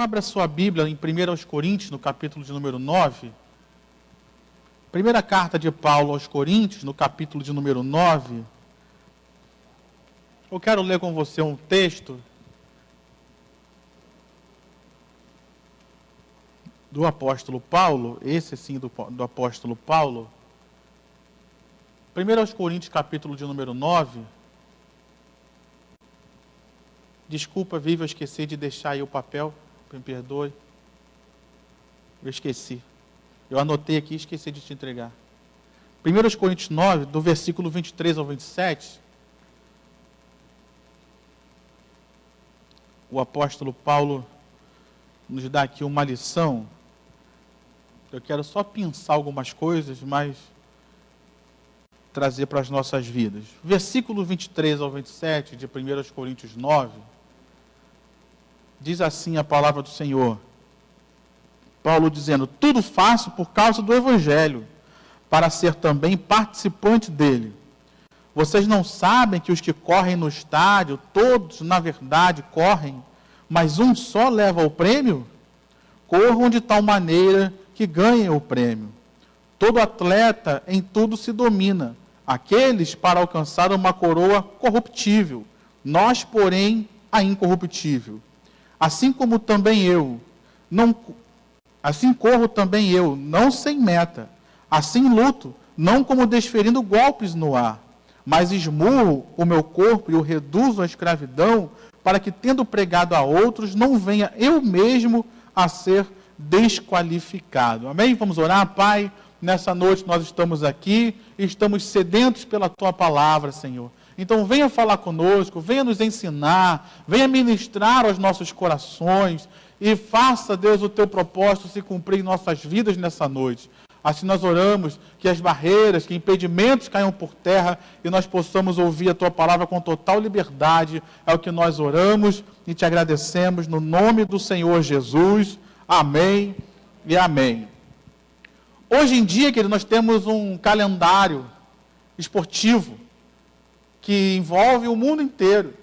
abra sua Bíblia em 1 Coríntios, no capítulo de número 9. Primeira carta de Paulo aos Coríntios, no capítulo de número 9. Eu quero ler com você um texto do apóstolo Paulo, esse sim do apóstolo Paulo. 1 Coríntios, capítulo de número 9. Desculpa, Vivi, eu esqueci de deixar aí o papel, me perdoe. Eu esqueci. Eu anotei aqui e esqueci de te entregar. 1 Coríntios 9, do versículo 23 ao 27, o apóstolo Paulo nos dá aqui uma lição. Eu quero só pensar algumas coisas, mas trazer para as nossas vidas. Versículo 23 ao 27 de 1 Coríntios 9, diz assim a palavra do Senhor. Paulo dizendo: tudo faço por causa do Evangelho, para ser também participante dele. Vocês não sabem que os que correm no estádio, todos na verdade correm, mas um só leva o prêmio? Corram de tal maneira que ganhem o prêmio. Todo atleta em tudo se domina, aqueles para alcançar uma coroa corruptível, nós, porém, a incorruptível. Assim como também eu, assim corro também eu, não sem meta. Assim luto, não como desferindo golpes no ar, mas esmurro o meu corpo e o reduzo à escravidão, para que, tendo pregado a outros, não venha eu mesmo a ser desqualificado. Amém? Vamos orar, Pai. Nessa noite nós estamos aqui e estamos sedentos pela Tua palavra, Senhor. Então venha falar conosco, venha nos ensinar, venha ministrar aos nossos corações e faça, Deus, o Teu propósito se cumprir em nossas vidas nessa noite. Assim nós oramos que as barreiras, que impedimentos caiam por terra e nós possamos ouvir a Tua palavra com total liberdade. É o que nós oramos e Te agradecemos no nome do Senhor Jesus. Amém e amém. Hoje em dia, querido, nós temos um calendário esportivo que envolve o mundo inteiro.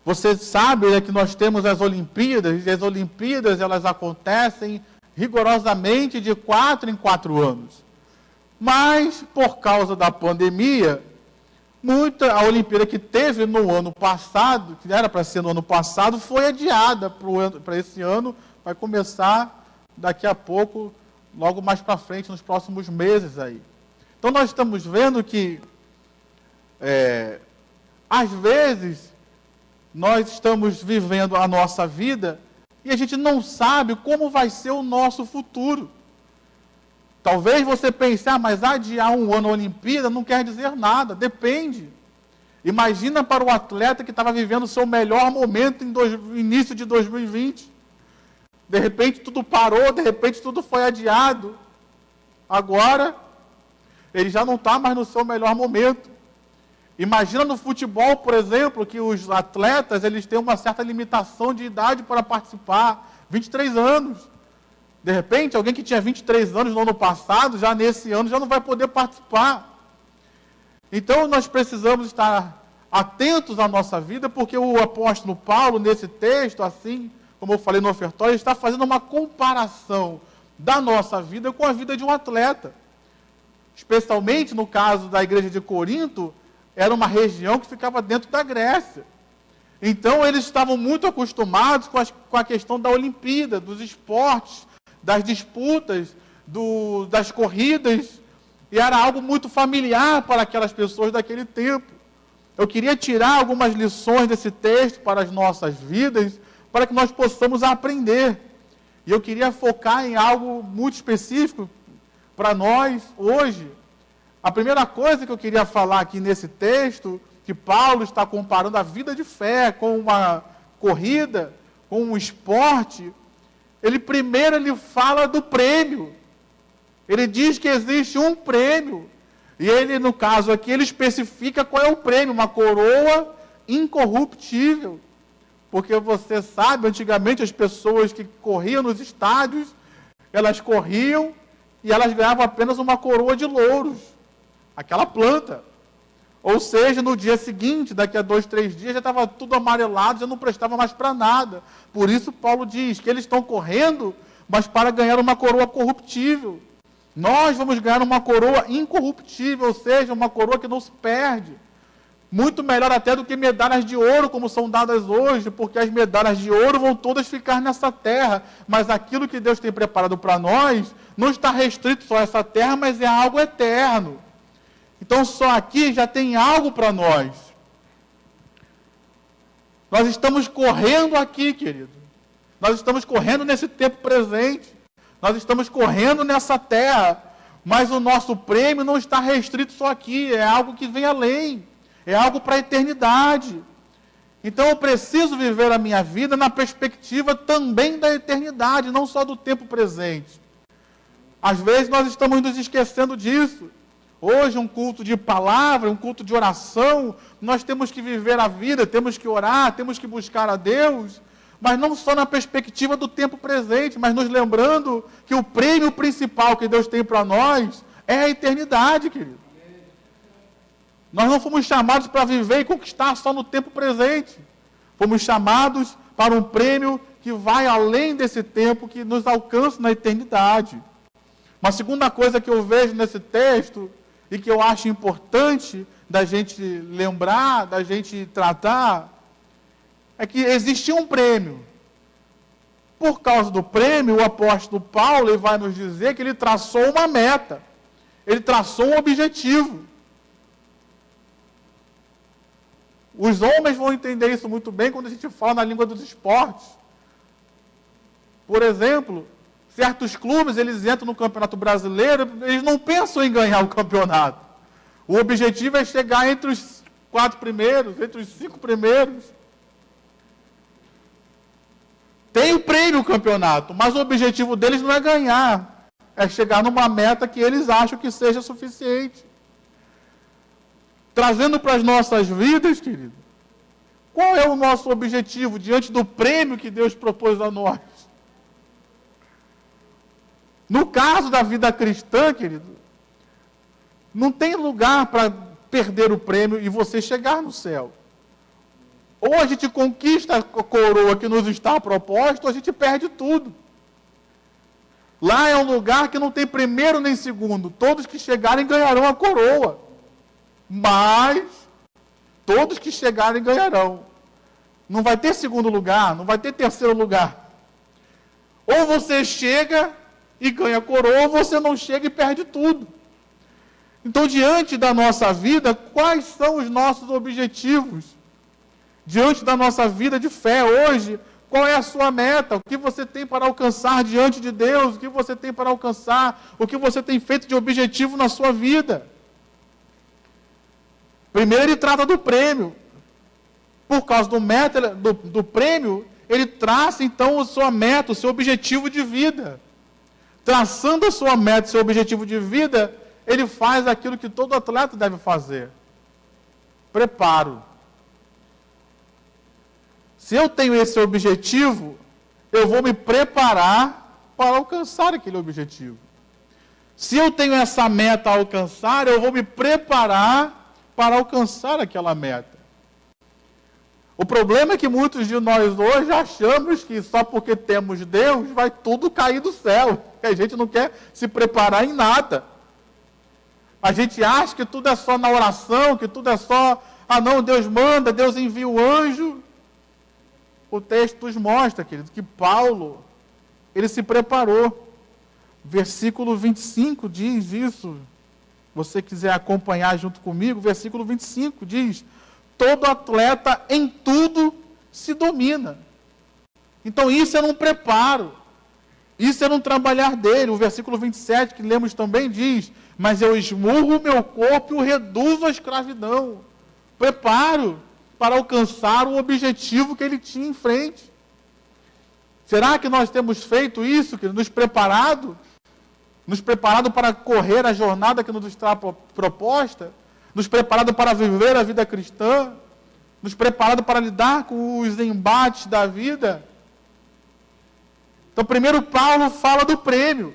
Você sabe, né, que nós temos as Olimpíadas, e as Olimpíadas elas acontecem rigorosamente de 4 em 4 anos. Mas, por causa da pandemia, a Olimpíada que teve no ano passado, que era para ser no ano passado, foi adiada para esse ano, vai começar daqui a pouco, logo mais para frente, nos próximos meses aí. Então nós estamos vendo que às vezes, nós estamos vivendo a nossa vida e a gente não sabe como vai ser o nosso futuro. Talvez você pense, mas adiar um ano a Olimpíada não quer dizer nada, depende. Imagina para o atleta que estava vivendo o seu melhor momento no início de 2020. De repente tudo parou, de repente tudo foi adiado. Agora, ele já não está mais no seu melhor momento. Imagina no futebol, por exemplo, que os atletas eles têm uma certa limitação de idade para participar, 23 anos. De repente, alguém que tinha 23 anos no ano passado, já nesse ano, já não vai poder participar. Então, nós precisamos estar atentos à nossa vida, porque o apóstolo Paulo, nesse texto, assim como eu falei no ofertório, ele está fazendo uma comparação da nossa vida com a vida de um atleta. Especialmente no caso da igreja de Corinto, era uma região que ficava dentro da Grécia. Então, eles estavam muito acostumados com a questão da Olimpíada, dos esportes, das disputas, das corridas, e era algo muito familiar para aquelas pessoas daquele tempo. Eu queria tirar algumas lições desse texto para as nossas vidas, para que nós possamos aprender. E eu queria focar em algo muito específico para nós hoje. A primeira coisa que eu queria falar aqui nesse texto, que Paulo está comparando a vida de fé com uma corrida, com um esporte, ele fala do prêmio. Ele diz que existe um prêmio. E ele, no caso aqui, ele especifica qual é o prêmio, uma coroa incorruptível. Porque você sabe, antigamente as pessoas que corriam nos estádios, elas corriam e elas ganhavam apenas uma coroa de louros. Aquela planta. Ou seja, no dia seguinte, daqui a 2, 3 dias, já estava tudo amarelado, já não prestava mais para nada. Por isso Paulo diz que eles estão correndo, mas para ganhar uma coroa corruptível. Nós vamos ganhar uma coroa incorruptível, ou seja, uma coroa que não se perde. Muito melhor até do que medalhas de ouro, como são dadas hoje, porque as medalhas de ouro vão todas ficar nessa terra. Mas aquilo que Deus tem preparado para nós não está restrito só a essa terra, mas é algo eterno. Então só aqui já tem algo para nós. Nós estamos correndo aqui, querido. Nós estamos correndo nesse tempo presente. Nós estamos correndo nessa terra. Mas o nosso prêmio não está restrito só aqui. É algo que vem além. É algo para a eternidade. Então eu preciso viver a minha vida na perspectiva também da eternidade, não só do tempo presente. Às vezes nós estamos nos esquecendo disso. Hoje, um culto de palavra, um culto de oração, nós temos que viver a vida, temos que orar, temos que buscar a Deus, mas não só na perspectiva do tempo presente, mas nos lembrando que o prêmio principal que Deus tem para nós é a eternidade, querido. Nós não fomos chamados para viver e conquistar só no tempo presente. Fomos chamados para um prêmio que vai além desse tempo, que nos alcança na eternidade. Uma segunda coisa que eu vejo nesse texto, e que eu acho importante da gente lembrar, da gente tratar, é que existia um prêmio. Por causa do prêmio, o apóstolo Paulo ele vai nos dizer que ele traçou uma meta. Ele traçou um objetivo. Os homens vão entender isso muito bem quando a gente fala na língua dos esportes. Por exemplo, certos clubes, eles entram no Campeonato Brasileiro, eles não pensam em ganhar o campeonato. O objetivo é chegar entre os 4 primeiros, entre os 5 primeiros. Tem o prêmio o campeonato, mas o objetivo deles não é ganhar, é chegar numa meta que eles acham que seja suficiente. Trazendo para as nossas vidas, querido, qual é o nosso objetivo diante do prêmio que Deus propôs a nós? No caso da vida cristã, querido, não tem lugar para perder o prêmio e você chegar no céu. Ou a gente conquista a coroa que nos está proposta, ou a gente perde tudo. Lá é um lugar que não tem primeiro nem segundo. Todos que chegarem ganharão a coroa. Mas todos que chegarem ganharão. Não vai ter segundo lugar, não vai ter terceiro lugar. Ou você chega e ganha a coroa, ou você não chega e perde tudo. Então, diante da nossa vida, quais são os nossos objetivos? Diante da nossa vida de fé hoje, qual é a sua meta? O que você tem para alcançar diante de Deus? O que você tem para alcançar? O que você tem feito de objetivo na sua vida? Primeiro ele trata do prêmio. Por causa do prêmio, ele traça então a sua meta, o seu objetivo de vida. Traçando a sua meta, seu objetivo de vida, ele faz aquilo que todo atleta deve fazer. Preparo. Se eu tenho esse objetivo, eu vou me preparar para alcançar aquele objetivo. Se eu tenho essa meta a alcançar, eu vou me preparar para alcançar aquela meta. O problema é que muitos de nós hoje achamos que só porque temos Deus vai tudo cair do céu. Que a gente não quer se preparar em nada. A gente acha que tudo é só na oração, que tudo é só, não, Deus manda, Deus envia o anjo. O texto nos mostra, querido, que Paulo, ele se preparou. Versículo 25 diz isso. Você quiser acompanhar junto comigo, versículo 25 diz: todo atleta em tudo se domina. Então isso era um preparo. Isso era um trabalhar dele. O versículo 27 que lemos também diz: mas eu esmurro o meu corpo e o reduzo à escravidão. Preparo para alcançar o objetivo que ele tinha em frente. Será que nós temos feito isso, nos preparado? Nos preparado para correr a jornada que nos está proposta? Nos preparado para viver a vida cristã? Nos preparado para lidar com os embates da vida? Então, primeiro Paulo fala do prêmio.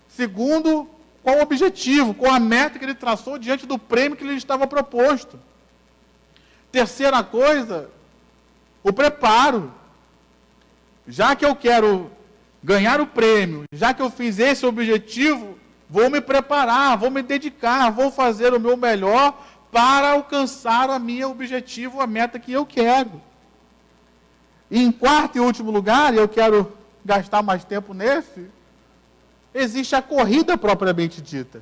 Segundo, qual o objetivo, qual a meta que ele traçou diante do prêmio que lhe estava proposto. Terceira coisa, o preparo. Já que eu quero ganhar o prêmio, já que eu fiz esse objetivo, vou me preparar, vou me dedicar, vou fazer o meu melhor para alcançar o meu objetivo, a meta que eu quero. E em quarto e último lugar, e eu quero gastar mais tempo nesse, existe a corrida propriamente dita.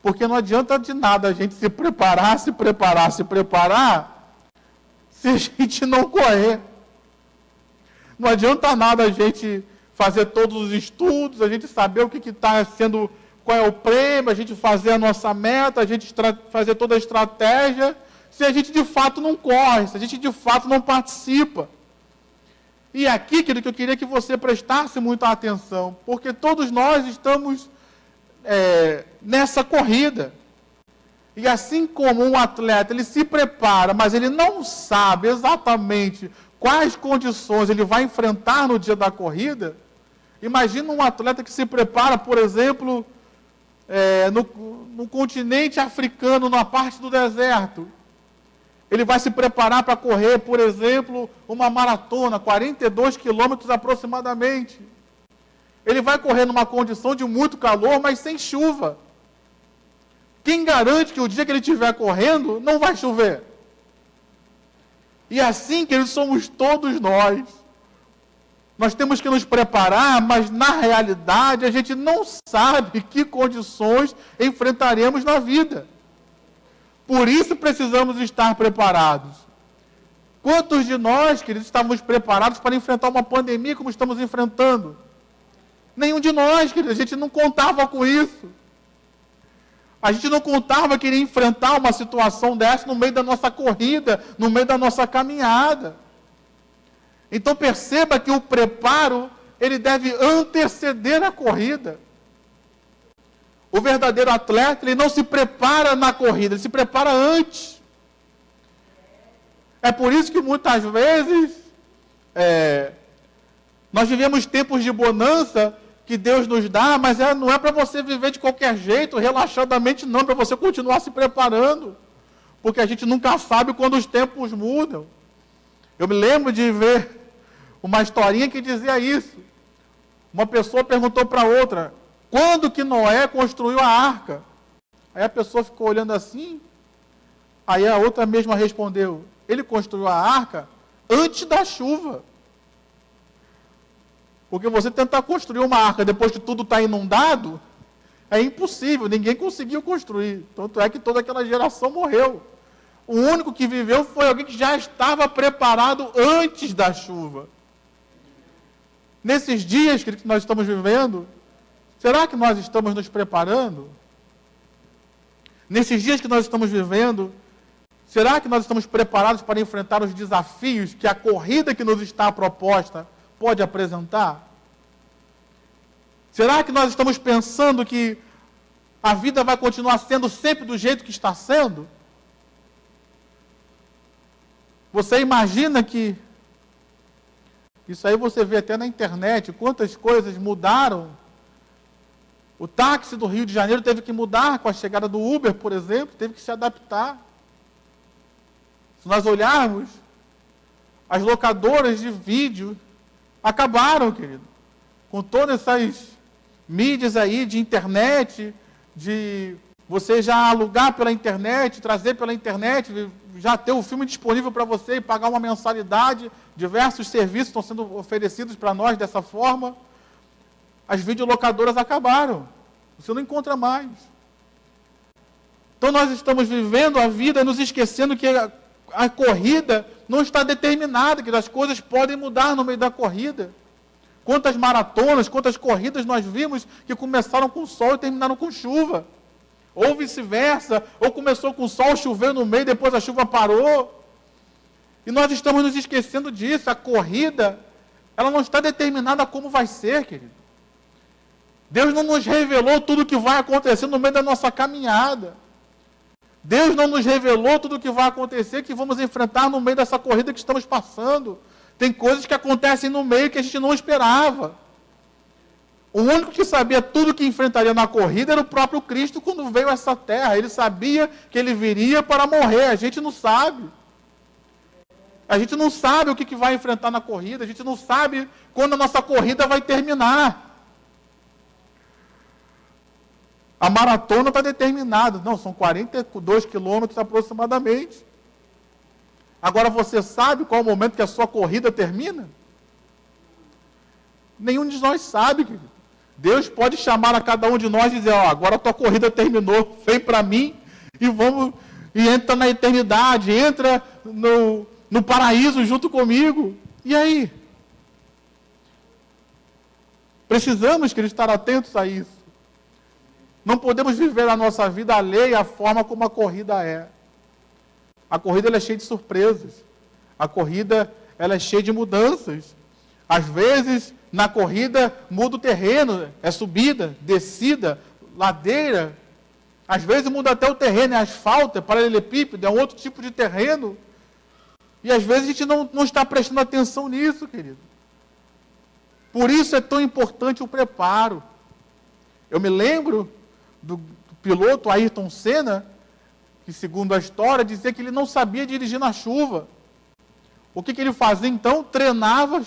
Porque não adianta de nada a gente se preparar, se a gente não correr. Não adianta nada a gente fazer todos os estudos, a gente saber o que está sendo, qual é o prêmio, a gente fazer a nossa meta, a gente fazer toda a estratégia, se a gente de fato não corre, se a gente de fato não participa. E aqui, querido, que eu queria que você prestasse muita atenção, porque todos nós estamos nessa corrida. E assim como um atleta, ele se prepara, mas ele não sabe exatamente quais condições ele vai enfrentar no dia da corrida. Imagina um atleta que se prepara, por exemplo, no continente africano, na parte do deserto. Ele vai se preparar para correr, por exemplo, uma maratona, 42 quilômetros aproximadamente. Ele vai correr numa condição de muito calor, mas sem chuva. Quem garante que o dia que ele estiver correndo, não vai chover? E assim, queridos, somos todos nós. Nós temos que nos preparar, mas na realidade a gente não sabe que condições enfrentaremos na vida. Por isso precisamos estar preparados. Quantos de nós, queridos, estávamos preparados para enfrentar uma pandemia como estamos enfrentando? Nenhum de nós, queridos, a gente não contava com isso. A gente não contava que iria enfrentar uma situação dessa no meio da nossa corrida, no meio da nossa caminhada. Então perceba que o preparo, ele deve anteceder a corrida. O verdadeiro atleta, ele não se prepara na corrida, ele se prepara antes. É por isso que muitas vezes nós vivemos tempos de bonança que Deus nos dá, mas não é para você viver de qualquer jeito, relaxadamente, não, para você continuar se preparando, porque a gente nunca sabe quando os tempos mudam. Eu me lembro de ver uma historinha que dizia isso. Uma pessoa perguntou para outra, quando que Noé construiu a arca? Aí a pessoa ficou olhando assim, aí a outra mesma respondeu, ele construiu a arca antes da chuva. Porque você tentar construir uma arca depois que tudo está inundado, é impossível, ninguém conseguiu construir. Tanto é que toda aquela geração morreu. O único que viveu foi alguém que já estava preparado antes da chuva. Nesses dias que nós estamos vivendo, será que nós estamos nos preparando? Nesses dias que nós estamos vivendo, será que nós estamos preparados para enfrentar os desafios que a corrida que nos está proposta pode apresentar? Será que nós estamos pensando que a vida vai continuar sendo sempre do jeito que está sendo? Você imagina que, isso aí você vê até na internet, quantas coisas mudaram. O táxi do Rio de Janeiro teve que mudar com a chegada do Uber, por exemplo, teve que se adaptar. Se nós olharmos, as locadoras de vídeo acabaram, querido, com todas essas mídias aí de internet, de você já alugar pela internet, trazer pela internet, já ter o filme disponível para você e pagar uma mensalidade. Diversos serviços estão sendo oferecidos para nós dessa forma. As videolocadoras acabaram. Você não encontra mais. Então nós estamos vivendo a vida nos esquecendo que a corrida não está determinada, que as coisas podem mudar no meio da corrida. Quantas maratonas, quantas corridas nós vimos que começaram com sol e terminaram com chuva. Ou vice-versa, ou começou com sol, choveu no meio, depois a chuva parou. E nós estamos nos esquecendo disso. A corrida, ela não está determinada como vai ser, querido. Deus não nos revelou tudo o que vai acontecer no meio da nossa caminhada. Deus não nos revelou tudo o que vai acontecer, que vamos enfrentar no meio dessa corrida que estamos passando. Tem coisas que acontecem no meio que a gente não esperava. O único que sabia tudo que enfrentaria na corrida era o próprio Cristo quando veio a essa terra. Ele sabia que ele viria para morrer. A gente não sabe. A gente não sabe o que vai enfrentar na corrida. A gente não sabe quando a nossa corrida vai terminar. A maratona está determinada. Não, são 42 quilômetros aproximadamente. Agora você sabe qual é o momento que a sua corrida termina? Nenhum de nós sabe, querido. Deus pode chamar a cada um de nós e dizer, agora a tua corrida terminou, vem para mim e entra na eternidade, entra no paraíso junto comigo. E aí? Precisamos, queridos, estar atentos a isso. Não podemos viver a nossa vida alheia à forma como a corrida é. A corrida ela é cheia de surpresas. A corrida ela é cheia de mudanças. Às vezes, na corrida, muda o terreno, é subida, descida, ladeira. Às vezes muda até o terreno, é asfalto, é paralelepípedo, é um outro tipo de terreno. E às vezes a gente não está prestando atenção nisso, querido. Por isso é tão importante o preparo. Eu me lembro do piloto Ayrton Senna, que segundo a história, dizia que ele não sabia dirigir na chuva. O que ele fazia então? Treinava,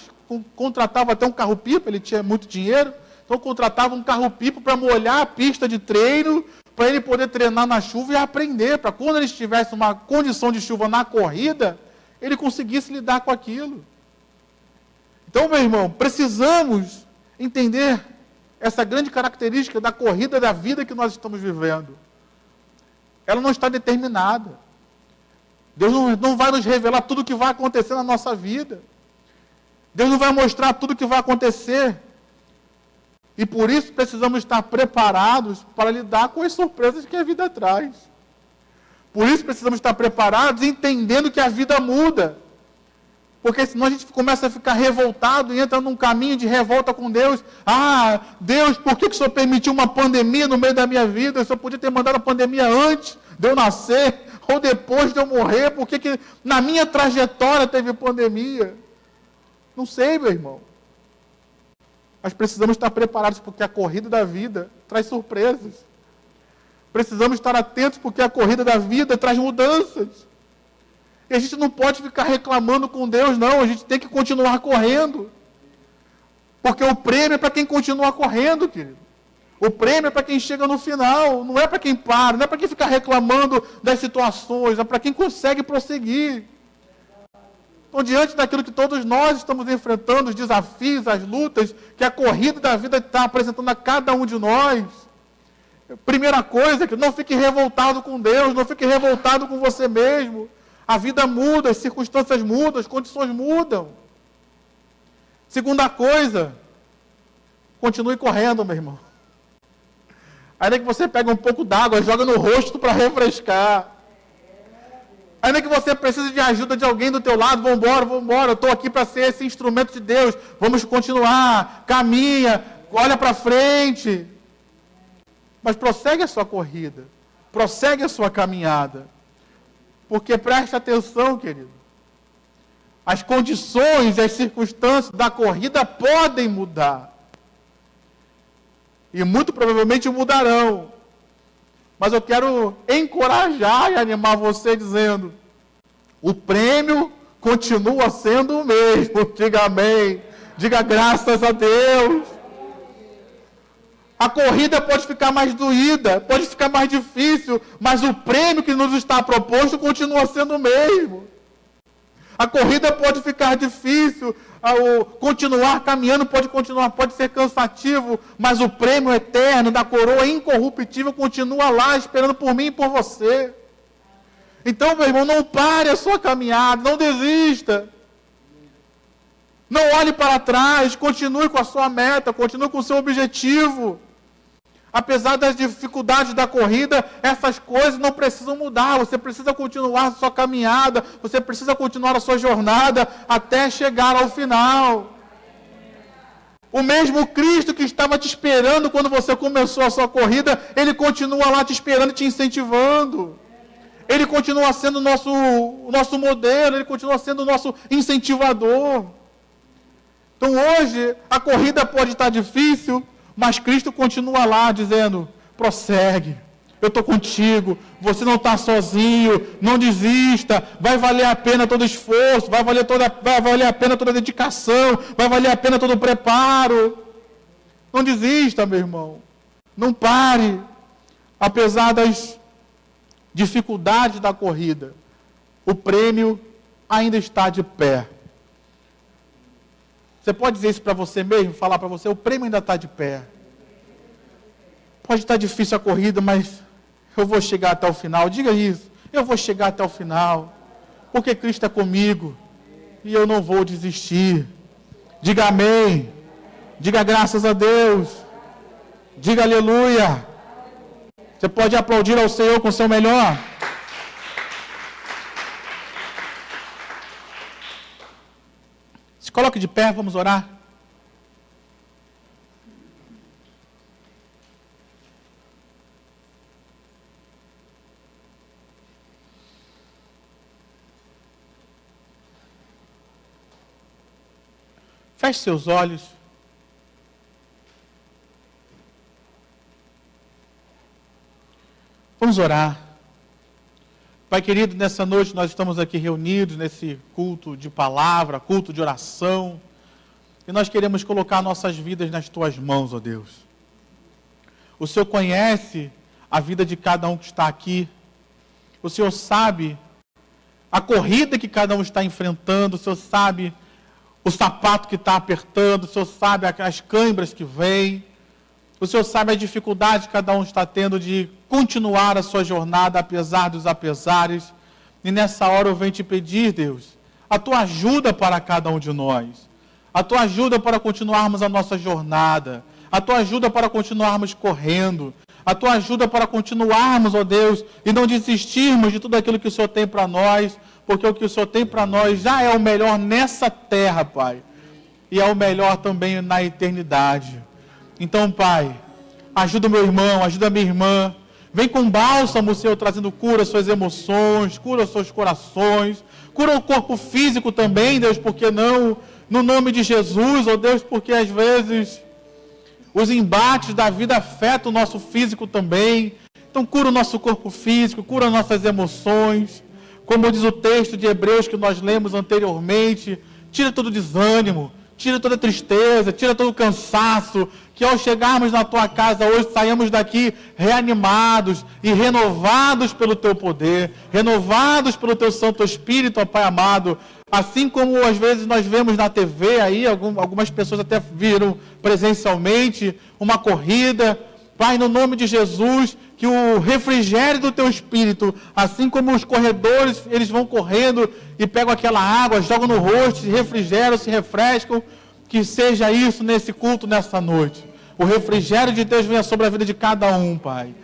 contratava até um carro-pipa, ele tinha muito dinheiro, então contratava um carro-pipa para molhar a pista de treino, para ele poder treinar na chuva e aprender, para quando ele estivesse uma condição de chuva na corrida, ele conseguisse lidar com aquilo. Então, meu irmão, precisamos entender essa grande característica da corrida da vida que nós estamos vivendo. Ela não está determinada. Deus não vai nos revelar tudo o que vai acontecer na nossa vida. Deus não vai mostrar tudo o que vai acontecer. E por isso precisamos estar preparados para lidar com as surpresas que a vida traz. Por isso precisamos estar preparados entendendo que a vida muda. Porque senão a gente começa a ficar revoltado e entra num caminho de revolta com Deus. Deus, por que o Senhor permitiu uma pandemia no meio da minha vida? O Senhor podia ter mandado a pandemia antes de eu nascer ou depois de eu morrer. Por que na minha trajetória teve pandemia? Não sei, meu irmão. Mas precisamos estar preparados porque a corrida da vida traz surpresas. Precisamos estar atentos porque a corrida da vida traz mudanças. E a gente não pode ficar reclamando com Deus, não. A gente tem que continuar correndo. Porque o prêmio é para quem continua correndo, querido. O prêmio é para quem chega no final. Não é para quem para, não é para quem fica reclamando das situações. É para quem consegue prosseguir. Então, diante daquilo que todos nós estamos enfrentando, os desafios, as lutas, que a corrida da vida está apresentando a cada um de nós, primeira coisa é que não fique revoltado com Deus, não fique revoltado com você mesmo. A vida muda, as circunstâncias mudam, as condições mudam. Segunda coisa, continue correndo, meu irmão. Ainda que você pegue um pouco d'água, joga no rosto para refrescar. Ainda que você precise de ajuda de alguém do teu lado, vambora, eu estou aqui para ser esse instrumento de Deus. Vamos continuar, caminha, olha para frente. Mas prossegue a sua corrida, prossegue a sua caminhada. Porque preste atenção, querido. As condições, as circunstâncias da corrida podem mudar. E muito provavelmente mudarão. Mas eu quero encorajar e animar você dizendo, o prêmio continua sendo o mesmo. Diga amém. Diga graças a Deus. A corrida pode ficar mais doída, pode ficar mais difícil, mas o prêmio que nos está proposto continua sendo o mesmo. A corrida pode ficar difícil, continuar caminhando pode ser cansativo, mas o prêmio eterno da coroa incorruptível continua lá esperando por mim e por você. Então, meu irmão, não pare a sua caminhada, não desista. Não olhe para trás, continue com a sua meta, continue com o seu objetivo. Apesar das dificuldades da corrida, essas coisas não precisam mudar. Você precisa continuar a sua caminhada, você precisa continuar a sua jornada até chegar ao final. O mesmo Cristo que estava te esperando quando você começou a sua corrida, Ele continua lá te esperando e te incentivando. Ele continua sendo o nosso modelo, Ele continua sendo o nosso incentivador. Então hoje, a corrida pode estar difícil, Mas Cristo continua lá dizendo, prossegue, eu estou contigo, você não está sozinho, não desista, vai valer a pena todo esforço, vai valer a pena toda a dedicação, vai valer a pena todo o preparo. Não desista, meu irmão, não pare, apesar das dificuldades da corrida, o prêmio ainda está de pé. Você pode dizer isso para você mesmo, falar para você, o prêmio ainda está de pé. Pode estar difícil a corrida, mas eu vou chegar até o final. Diga isso, eu vou chegar até o final, porque Cristo é comigo, e eu não vou desistir. Diga amém, diga graças a Deus, diga aleluia. Você pode aplaudir ao Senhor com o seu melhor. Se coloque de pé, vamos orar. Feche seus olhos. Vamos orar. Pai querido, nessa noite nós estamos aqui reunidos nesse culto de palavra, culto de oração, e nós queremos colocar nossas vidas nas Tuas mãos, ó Deus. O Senhor conhece a vida de cada um que está aqui, o Senhor sabe a corrida que cada um está enfrentando, o Senhor sabe o sapato que está apertando, o Senhor sabe as câimbras que vêm, o Senhor sabe a dificuldade que cada um está tendo de continuar a sua jornada, apesar dos apesares. E nessa hora eu venho te pedir, Deus, a Tua ajuda para cada um de nós. A Tua ajuda para continuarmos a nossa jornada. A Tua ajuda para continuarmos correndo. A Tua ajuda para continuarmos, ó Deus, e não desistirmos de tudo aquilo que o Senhor tem para nós, porque o que o Senhor tem para nós já é o melhor nessa terra, Pai. E é o melhor também na eternidade. Então, Pai, ajuda o meu irmão, ajuda a minha irmã. Vem com bálsamo, Senhor, trazendo cura às suas emoções, cura aos seus corações, cura o corpo físico também, Deus, por que não? No nome de Jesus, ó Deus, porque às vezes os embates da vida afetam o nosso físico também. Então, cura o nosso corpo físico, cura nossas emoções. Como diz o texto de Hebreus que nós lemos anteriormente, tira todo o desânimo, tira toda a tristeza, tira todo o cansaço, que ao chegarmos na Tua casa hoje, saímos daqui reanimados e renovados pelo Teu poder, renovados pelo Teu Santo Espírito, ó Pai amado. Assim como às vezes nós vemos na TV aí, algumas pessoas até viram presencialmente uma corrida. Pai, no nome de Jesus, que o refrigério do Teu Espírito, assim como os corredores, eles vão correndo e pegam aquela água, jogam no rosto, se refrigeram, se refrescam, que seja isso nesse culto, nessa noite. O refrigério de Deus venha sobre a vida de cada um, Pai.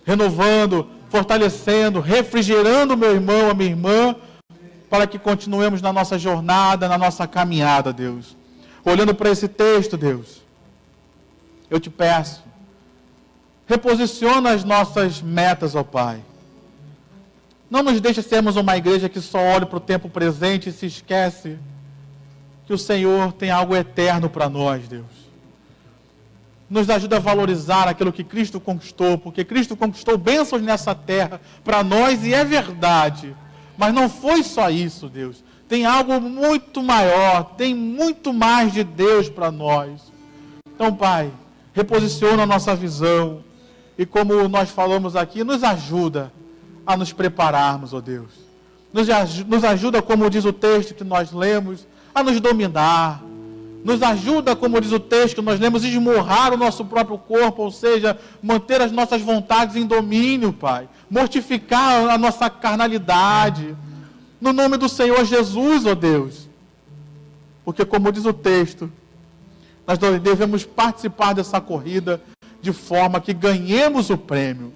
Renovando, fortalecendo, refrigerando o meu irmão, a minha irmã, para que continuemos na nossa jornada, na nossa caminhada, Deus. Olhando para esse texto, Deus, eu te peço, reposiciona as nossas metas, ó Pai. Não nos deixe sermos uma igreja que só olha para o tempo presente e se esquece que o Senhor tem algo eterno para nós, Deus. Nos ajuda a valorizar aquilo que Cristo conquistou, porque Cristo conquistou bênçãos nessa terra para nós e é verdade. Mas não foi só isso, Deus. Tem algo muito maior, tem muito mais de Deus para nós. Então, Pai, reposiciona a nossa visão. E como nós falamos aqui, nos ajuda a nos prepararmos, ó Deus. Nos ajuda, como diz o texto que nós lemos, a nos dominar. Nos ajuda, como diz o texto que nós lemos, a esmurrar o nosso próprio corpo, ou seja, manter as nossas vontades em domínio, Pai. Mortificar a nossa carnalidade. No nome do Senhor Jesus, ó Deus. Porque, como diz o texto, nós devemos participar dessa corrida de forma que ganhemos o prêmio.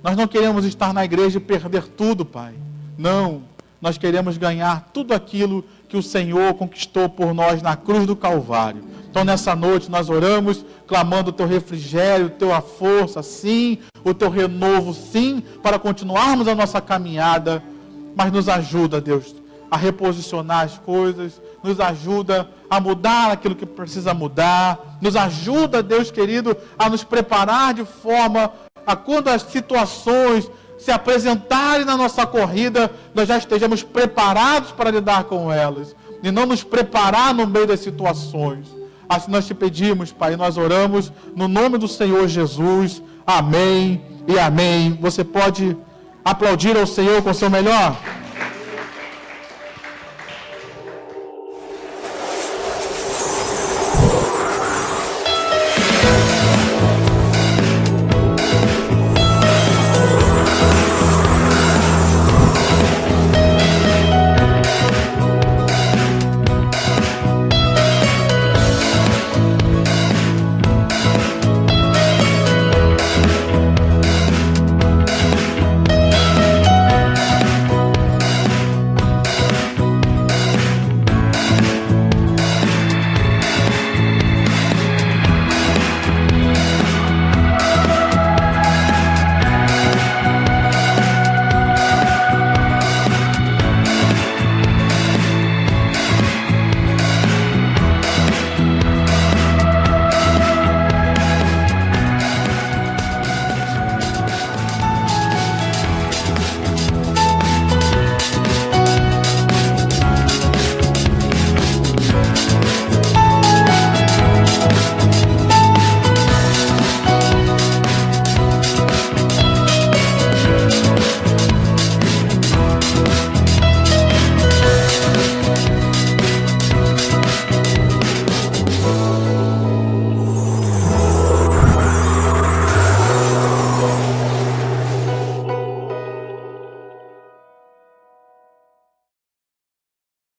Nós não queremos estar na igreja e perder tudo, Pai. Não. Nós queremos ganhar tudo aquilo que o Senhor conquistou por nós na cruz do Calvário. Então, nessa noite, nós oramos, clamando o Teu refrigério, a Tua força, sim, o Teu renovo, sim, para continuarmos a nossa caminhada. Mas nos ajuda, Deus, a reposicionar as coisas, nos ajuda a mudar aquilo que precisa mudar, nos ajuda, Deus querido, a nos preparar de forma a quando as situações se apresentarem na nossa corrida, nós já estejamos preparados para lidar com elas, e não nos preparar no meio das situações. Assim nós te pedimos, Pai, nós oramos no nome do Senhor Jesus. Amém e amém. Você pode aplaudir ao Senhor com o seu melhor?